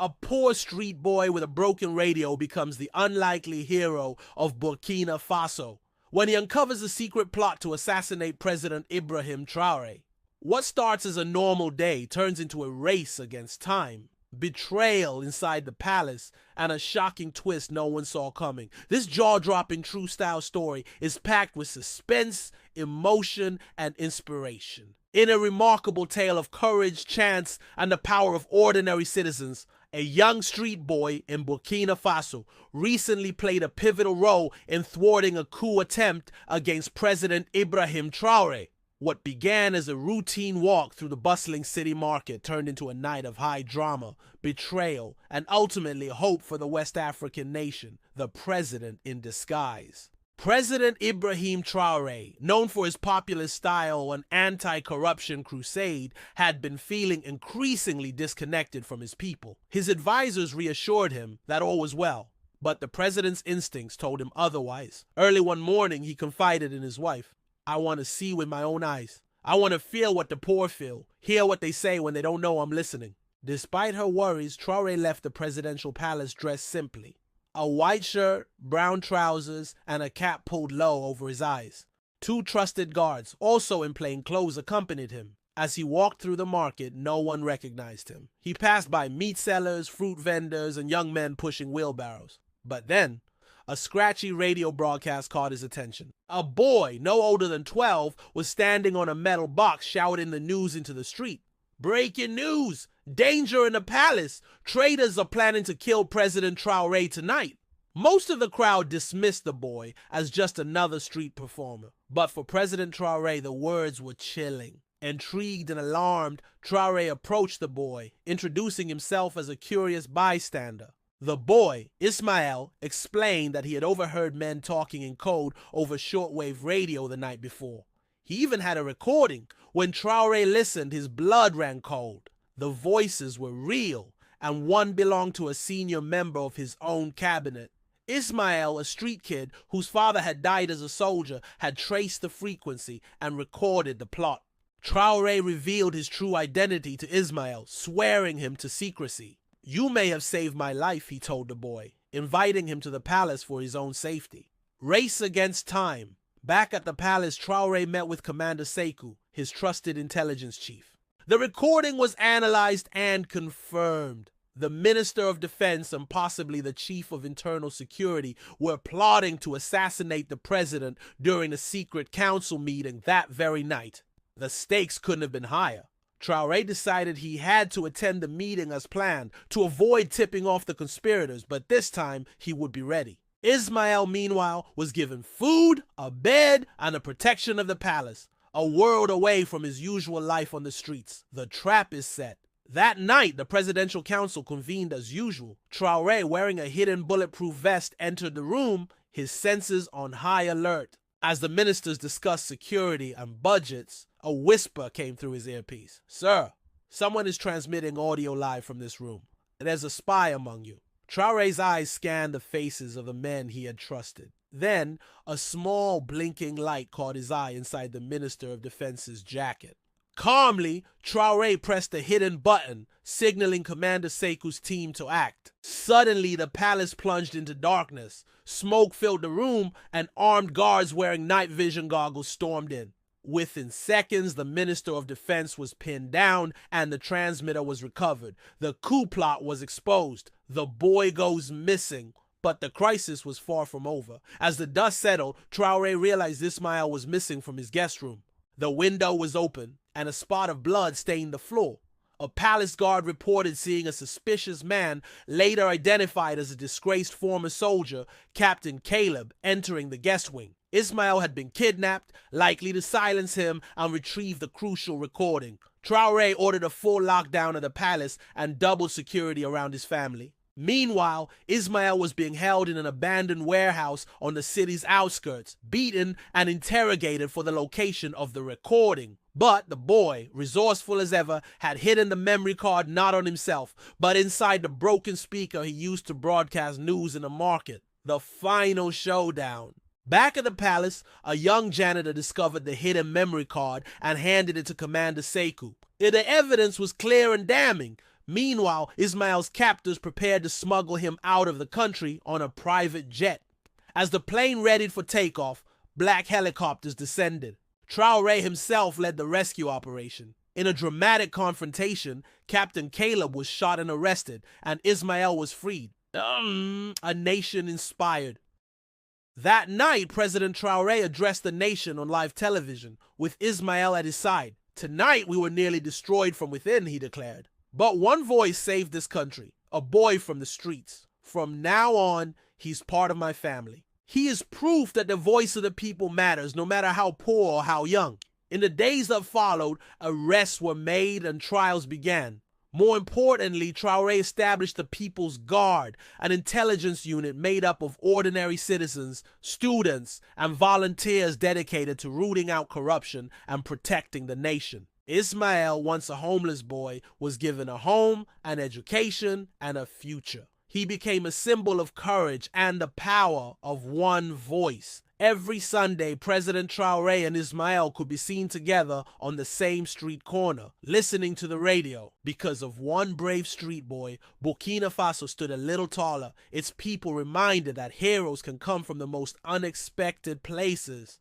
A poor street boy with a broken radio becomes the unlikely hero of Burkina Faso when he uncovers a secret plot to assassinate President Ibrahim Traoré. What starts as a normal day turns into a race against time, betrayal inside the palace, and a shocking twist no one saw coming. This jaw-dropping true-style story is packed with suspense, emotion, and inspiration. In a remarkable tale of courage, chance, and the power of ordinary citizens, a young street boy in Burkina Faso recently played a pivotal role in thwarting a coup attempt against President Ibrahim Traoré. What began as a routine walk through the bustling city market turned into a night of high drama, betrayal, and ultimately hope for the West African nation, the president in disguise. President Ibrahim Traoré, known for his populist style and anti-corruption crusade, had been feeling increasingly disconnected from his people. His advisors reassured him that all was well, but the president's instincts told him otherwise. Early one morning, he confided in his wife, "I want to see with my own eyes. I want to feel what the poor feel, hear what they say when they don't know I'm listening." Despite her worries, Traoré left the presidential palace dressed simply. A white shirt, brown trousers, and a cap pulled low over his eyes. 2 trusted guards, also in plain clothes, accompanied him. As he walked through the market, no one recognized him. He passed by meat sellers, fruit vendors, and young men pushing wheelbarrows. But then, a scratchy radio broadcast caught his attention. A boy, no older than 12, was standing on a metal box shouting the news into the street. "Breaking news! Danger in the palace! Traitors are planning to kill President Traoré tonight." Most of the crowd dismissed the boy as just another street performer. But for President Traoré, the words were chilling. Intrigued and alarmed, Traoré approached the boy, introducing himself as a curious bystander. The boy, Ismael, explained that he had overheard men talking in code over shortwave radio the night before. He even had a recording. When Traoré listened, his blood ran cold. The voices were real, and one belonged to a senior member of his own cabinet. Ismael, a street kid whose father had died as a soldier, had traced the frequency and recorded the plot. Traoré revealed his true identity to Ismael, swearing him to secrecy. "You may have saved my life," he told the boy, inviting him to the palace for his own safety. Race against time. Back at the palace, Traoré met with Commander Coup, his trusted intelligence chief. The recording was analyzed and confirmed. The Minister of Defense and possibly the Chief of Internal Security were plotting to assassinate the president during a secret council meeting that very night. The stakes couldn't have been higher. Traoré decided he had to attend the meeting as planned to avoid tipping off the conspirators, but this time he would be ready. Ismael, meanwhile, was given food, a bed, and the protection of the palace, a world away from his usual life on the streets. The trap is set. That night, the presidential council convened as usual. Traoré, wearing a hidden bulletproof vest, entered the room, his senses on high alert. As the ministers discussed security and budgets, a whisper came through his earpiece. "Sir, someone is transmitting audio live from this room. There's a spy among you." Traoré's eyes scanned the faces of the men he had trusted. Then, a small blinking light caught his eye inside the Minister of Defense's jacket. Calmly, Traoré pressed a hidden button, signaling Commander Sekou's team to act. Suddenly, the palace plunged into darkness. Smoke filled the room, and armed guards wearing night vision goggles stormed in. Within seconds, the Minister of Defense was pinned down and the transmitter was recovered. The coup plot was exposed. The boy goes missing. But the crisis was far from over. As the dust settled, Traoré realized Ismael was missing from his guest room. The window was open, and a spot of blood stained the floor. A palace guard reported seeing a suspicious man, later identified as a disgraced former soldier, Captain Caleb, entering the guest wing. Ismael had been kidnapped, likely to silence him and retrieve the crucial recording. Traoré ordered a full lockdown of the palace and double security around his family. Meanwhile, Ismael was being held in an abandoned warehouse on the city's outskirts, beaten and interrogated for the location of the recording. But the boy, resourceful as ever, had hidden the memory card not on himself, but inside the broken speaker he used to broadcast news in the market. The final showdown. Back at the palace, a young janitor discovered the hidden memory card and handed it to Commander Sekou. The evidence was clear and damning. Meanwhile, Ismael's captors prepared to smuggle him out of the country on a private jet. As the plane readied for takeoff, black helicopters descended. Traoré himself led the rescue operation. In a dramatic confrontation, Captain Caleb was shot and arrested, and Ismael was freed. A nation inspired. That night, President Traoré addressed the nation on live television, with Ismael at his side. "Tonight we were nearly destroyed from within," he declared. "But one voice saved this country, a boy from the streets. From now on, he's part of my family." He is proof that the voice of the people matters, no matter how poor or how young. In the days that followed, arrests were made and trials began. More importantly, Traoré established the People's Guard, an intelligence unit made up of ordinary citizens, students, and volunteers dedicated to rooting out corruption and protecting the nation. Ismael, once a homeless boy, was given a home, an education, and a future. He became a symbol of courage and the power of one voice. Every Sunday, President Traoré and Ismael could be seen together on the same street corner, listening to the radio. Because of one brave street boy, Burkina Faso stood a little taller, its people reminded that heroes can come from the most unexpected places.